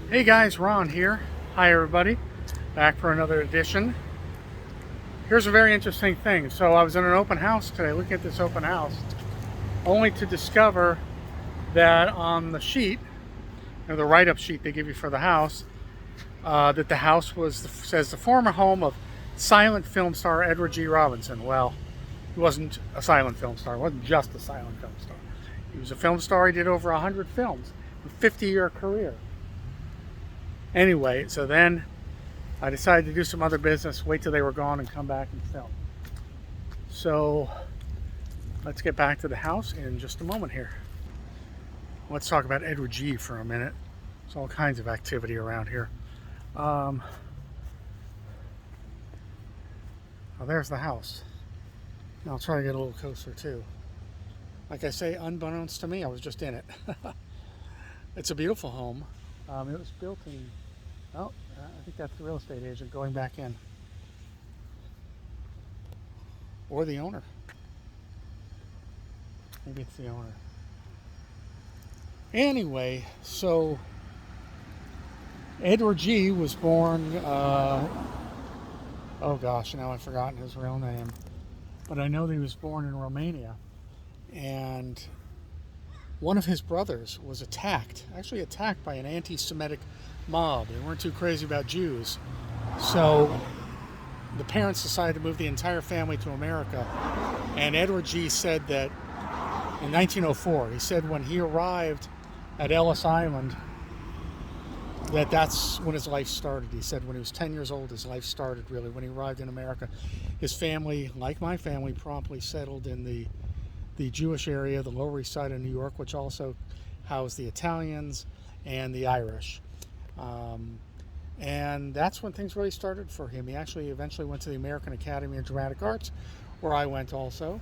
Hey guys, Ron here. Hi everybody, back for another edition. Here's a very interesting thing. So I was in an open house today, looking at this open house, only to discover that on the sheet, the write-up sheet they give you for the house, that the house says the former home of silent film star Edward G. Robinson. Well, he wasn't a silent film star. He wasn't just a silent film star. He was a film star. He did over 100 films, a 50-year career. Anyway, so then I decided to do some other business, wait till they were gone and come back and film. So let's get back to the house in just a moment here. Let's talk about Edward G for a minute. There's all kinds of activity around here. Oh, there's the house. Now I'll try to get a little closer too. Like I say, unbeknownst to me, I was just in it. It's a beautiful home. It was built in, oh, I think that's the real estate agent going back in. Or the owner. Maybe it's the owner. Anyway, so Edward G was born, oh gosh, now I've forgotten his real name. But I know that he was born in Romania. And one of his brothers was actually attacked by an anti-Semitic mob. They weren't too crazy about Jews. So the parents decided to move the entire family to America. And Edward G said that in 1904, he said when he arrived at Ellis Island, that's when his life started. He said when he was 10 years old, his life started really, when he arrived in America. His family, like my family, promptly settled in the Jewish area, the Lower East Side of New York, which also housed the Italians and the Irish. And that's when things really started for him. He actually eventually went to the American Academy of Dramatic Arts, where I went also.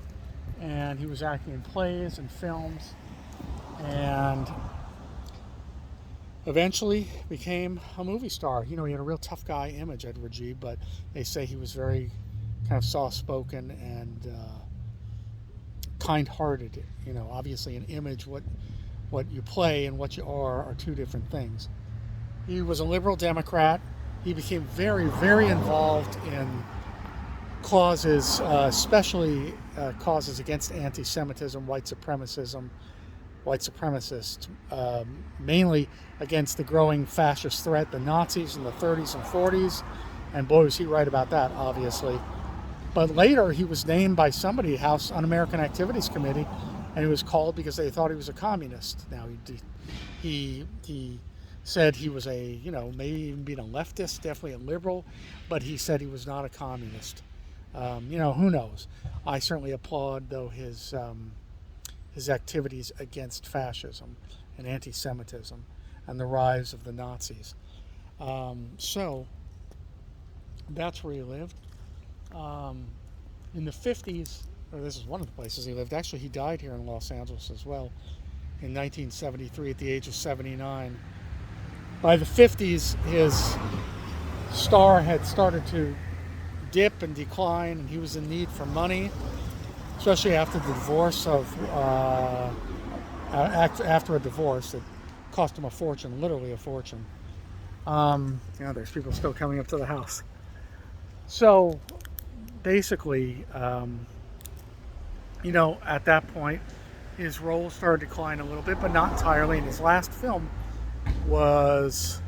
And he was acting in plays and films. And eventually became a movie star. You know, he had a real tough guy image, Edward G., but they say he was very kind of soft-spoken and kind-hearted. You know, obviously an image, what you play and what you are two different things. He was a liberal Democrat. He became very, very involved in causes, especially causes against anti-Semitism, white supremacists, mainly against the growing fascist threat, the Nazis in the 30s and 40s. And boy, was he right about that, obviously. But later, he was named by somebody, House Un-American Activities Committee, and he was called because they thought he was a communist. Now, he said he was maybe even being a leftist, definitely a liberal, but he said he was not a communist. Who knows? I certainly applaud, though, his activities against fascism and anti-Semitism and the rise of the Nazis. So that's where he lived. In the 50s, or this is one of the places he lived. Actually, he died here in Los Angeles as well in 1973 at the age of 79. By the 50s, his star had started to dip and decline, and he was in need for money, especially after the divorce after a divorce that cost him a fortune, literally a fortune. There's people still coming up to the house. So basically, at that point, his role started to decline a little bit, but not entirely. And his last film was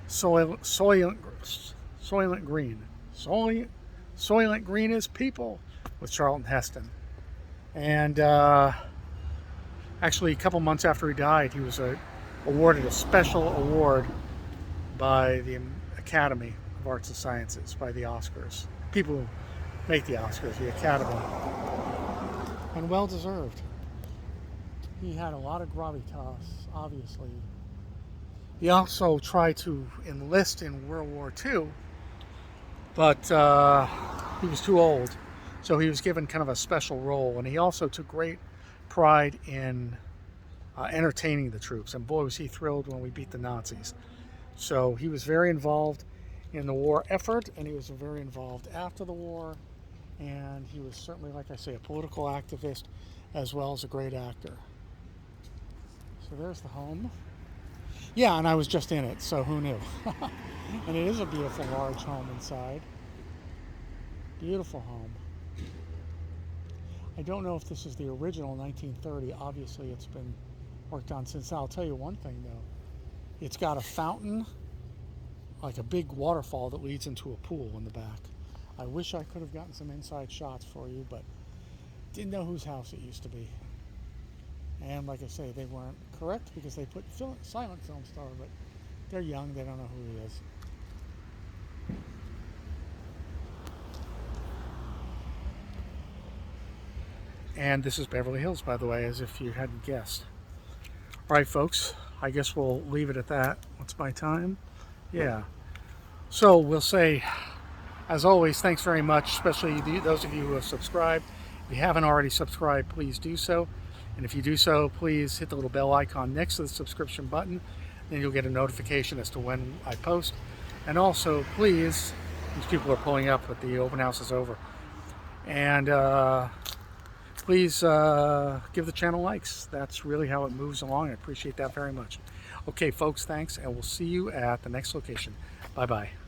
Soylent Green. Soylent Green is People with Charlton Heston. And actually, a couple months after he died, he was awarded a special award by the Academy of Arts and Sciences, by the Oscars. People who make the Oscars, the Academy. And well deserved. He had a lot of gravitas, obviously. He also tried to enlist in World War II, but he was too old. So he was given kind of a special role. And he also took great pride in entertaining the troops. And boy, was he thrilled when we beat the Nazis. So he was very involved in the war effort, and he was very involved after the war. And he was certainly, like I say, a political activist as well as a great actor. So there's the home. Yeah, and I was just in it, so who knew? And it is a beautiful large home inside. Beautiful home. I don't know if this is the original 1930. Obviously, it's been worked on since. I'll tell you one thing though. It's got a fountain, like a big waterfall that leads into a pool in the back. I wish I could have gotten some inside shots for you, but didn't know whose house it used to be. And like I say, they weren't correct because they put silent film star, but they're young, they don't know who he is. And this is Beverly Hills, by the way, as if you hadn't guessed. All right, folks, I guess we'll leave it at that. What's my time? Yeah. So we'll say, as always, thanks very much, especially those of you who have subscribed. If you haven't already subscribed, please do so. And if you do so, please hit the little bell icon next to the subscription button. Then you'll get a notification as to when I post. And also, please, these people are pulling up, but the open house is over. And please give the channel likes. That's really how it moves along. I appreciate that very much. Okay, folks, thanks, and we'll see you at the next location. Bye-bye.